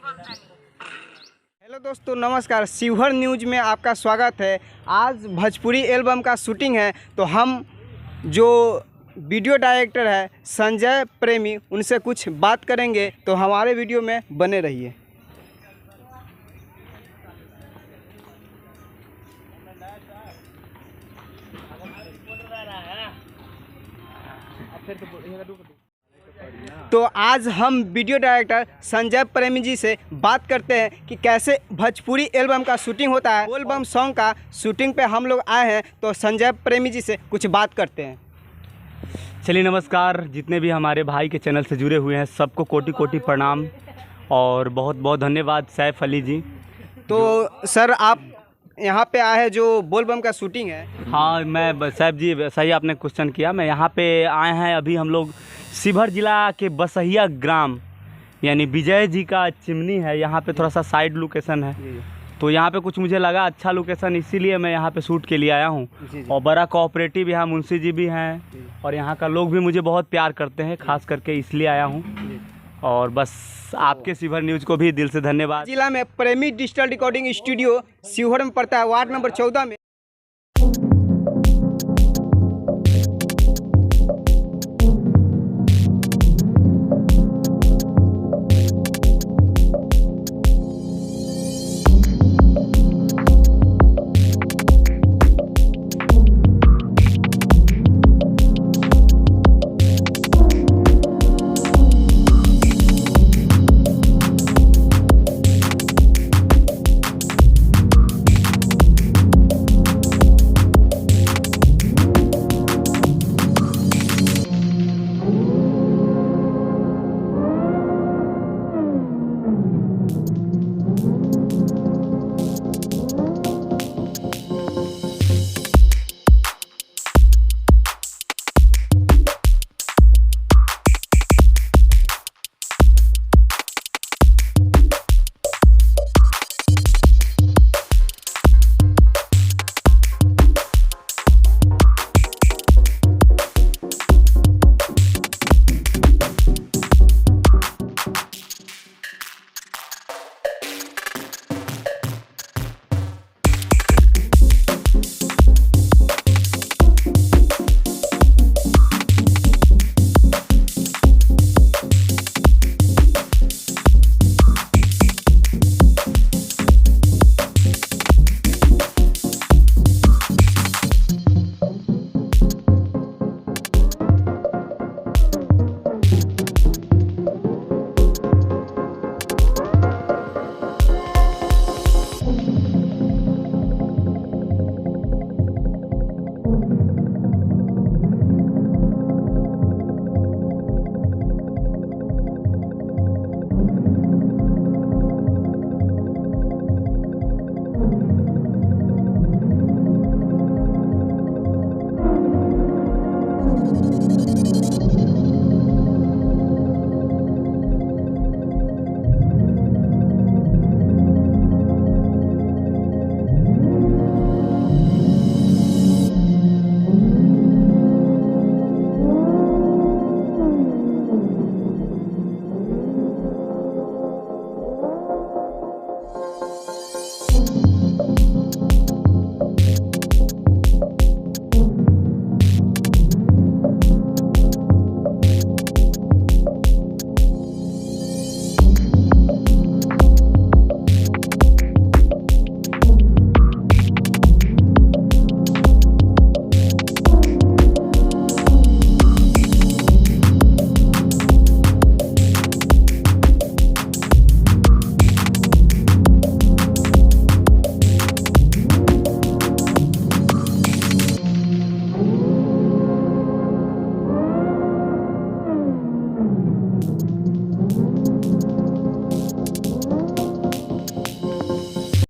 Hello दोस्तों, नमस्कार। Sheohar news में आपका स्वागत है। आज भोजपुरी एल्बम का शूटिंग है, तो हम जो वीडियो डायरेक्टर है संजय प्रेमी, उनसे कुछ बात करेंगे। तो हमारे वीडियो में बने रहिए। तो आज हम वीडियो डायरेक्टर संजय प्रेमी जी से बात करते हैं कि कैसे भोजपुरी एल्बम का शूटिंग होता है। एल्बम सॉन्ग का शूटिंग पे हम लोग आए हैं, तो संजय प्रेमी जी से कुछ बात करते हैं। चलिए, नमस्कार। जितने भी हमारे भाई के चैनल से जुड़े हुए हैं सबको कोटि कोटि प्रणाम और बहुत बहुत धन्यवाद सैफ अली जी। तो सर, आप यहाँ पे आए हैं जो बोलबम का शूटिंग है। हाँ, मैं सैफ जी, सही आपने क्वेश्चन किया। मैं यहाँ पे आए हैं, अभी हम लोग शिवहर जिला के बसहिया ग्राम यानी विजय जी का चिमनी है। यहाँ पे थोड़ा सा साइड लोकेशन है, तो यहाँ पे कुछ मुझे लगा अच्छा लोकेशन, इसीलिए मैं यहाँ पे शूट के लिए आया हूँ। और बड़ा कोऑपरेटिव यहाँ मुंशी जी भी हैं और यहाँ का लोग भी मुझे बहुत प्यार करते हैं, खास करके इसलिए आया हूँ। और बस आपके शिवहर न्यूज़ को भी दिल से धन्यवाद। जिला में प्रेमी डिजिटल रिकॉर्डिंग स्टूडियो शिवहर में पड़ता है, वार्ड नंबर 14 में।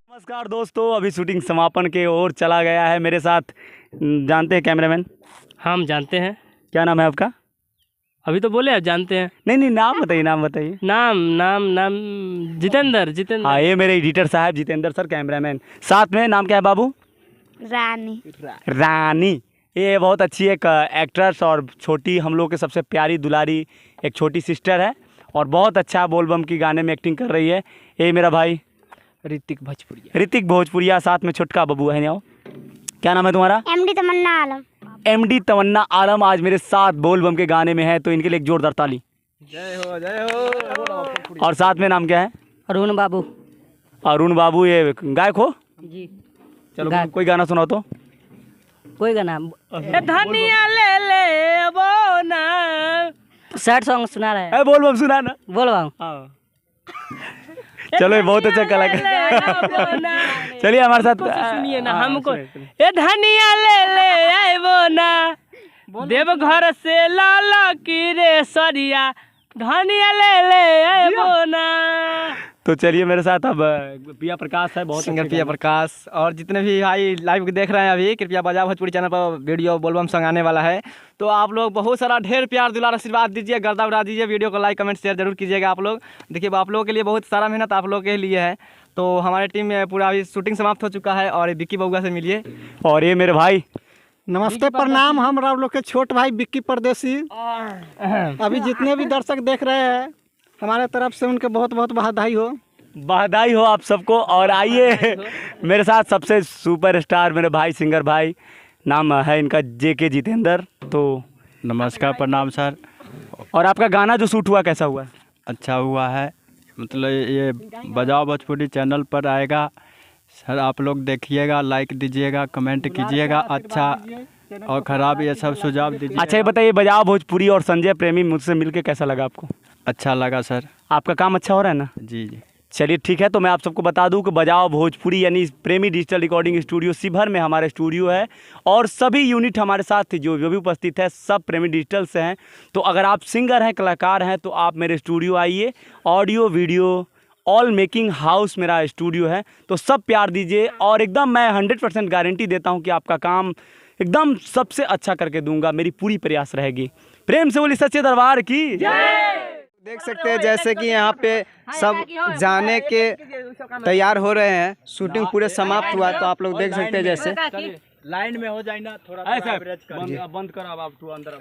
नमस्कार दोस्तों, अभी शूटिंग समापन के ओर चला गया है। मेरे साथ जानते हैं कैमरामैन? हम जानते हैं। क्या नाम है आपका? अभी तो बोले आप जानते हैं। नहीं, नाम बताइए, नाम बताइए। नाम नाम नाम जितेंद्र। हाँ, ये मेरे एडिटर साहब जितेंद्र सर, कैमरामैन। साथ में नाम क्या है बाबू? रानी। ये बहुत अच्छी एक एक्ट्रेस और छोटी, हम लोग के सबसे प्यारी दुलारी एक छोटी सिस्टर है। और बहुत अच्छा बोलबम की गाने में एक्टिंग कर रही है। ये मेरा भाई ऋतिक भोजपुरिया। ऋतिक भोजपुरिया, साथ में छोटका बबू है। आओ, क्या नाम है तुम्हारा? एमडी तमन्ना आलम। एमडी तमन्ना आलम आज मेरे साथ बोलबम के गाने में है, तो इनके लिए एक जोरदार ताली। जय हो जय हो। और साथ में नाम क्या है? अरुण बाबू। अरुण बाबू, ये गायक हो? जी। चलो कोई गाना सुनाओ तो। कोई गाना धनिया ले ले वो ना, सैड सॉन्ग सुना रहा है। बोलबम सुना ना। बोल बाबू। चलो ये बहुत अच्छा कलाकार। चलिए हमारे साथ सुनिए ना हमको। ए धनिया ले ले आए वो ना, देवघर से लाला की रे सरिया, धनिया ले ले आए वो ना। तो चलिए मेरे साथ अब पिया प्रकाश है, बहुत सिंगर पिया प्रकाश। और जितने भी भाई लाइव देख रहे हैं अभी, कृपया बजाओ भोजपुरी चैनल पर वीडियो बोलबम सॉन्ग आने वाला है, तो आप लोग बहुत सारा ढेर प्यार दुलार आशीर्वाद दीजिए, गर्दा उड़ा दीजिए, वीडियो को लाइक कमेंट शेयर जरूर कीजिएगा आप लोग। देखिए आप लोगों के लिए बहुत सारा मेहनत आप लोगों के लिए है। तो हमारे टीम में पूरा अभी शूटिंग समाप्त हो चुका है, और विक्की बउआ से मिलिए। और ये मेरे भाई नमस्ते प्रणाम, हम राव लोग के छोट भाई विक्की परदेसी। अभी जितने भी दर्शक देख रहे हैं हमारे तरफ से उनके बहुत बहुत बधाई हो। बधाई हो आप सबको। और आइए मेरे साथ सबसे सुपरस्टार मेरे भाई, सिंगर भाई, नाम है इनका JK जितेंद्र। तो नमस्कार प्रणाम सर। और आपका गाना जो शूट हुआ कैसा हुआ? अच्छा हुआ है, मतलब ये बजाओ भोजपुरी चैनल पर आएगा सर, आप लोग देखिएगा, लाइक दीजिएगा, कमेंट कीजिएगा, अच्छा और ख़राब ये सब सुझाव दीजिए। अच्छा ये बताइए, बजाओ भोजपुरी और संजय प्रेमी मुझसे मिलके कैसा लगा आपको? अच्छा लगा सर। आपका काम अच्छा हो रहा है ना? जी जी। चलिए ठीक है, तो मैं आप सबको बता दूं कि बजाओ भोजपुरी यानी प्रेमी डिजिटल रिकॉर्डिंग स्टूडियो शिवहर में हमारे स्टूडियो है, और सभी यूनिट हमारे साथ थे जो भी उपस्थित है सब प्रेमी डिजिटल से हैं। तो अगर आप सिंगर हैं, कलाकार हैं, तो आप मेरे स्टूडियो आइए। Audio video all making house मेरा स्टूडियो है, तो सब प्यार दीजिए। और एकदम मैं 100% गारंटी देता हूँ कि आपका काम एकदम सबसे अच्छा करके दूंगा, मेरी पूरी प्रयास रहेगी। प्रेम से बोली सच्चे दरबार की। देख सकते हैं जैसे कि यहाँ पे सब जाने के तैयार हो रहे हैं, शूटिंग पूरे समाप्त हुआ, तो आप लोग देख सकते हैं जैसे लाइन में हो जाए ना थोड़ा। बंद करो अब आप अंदर।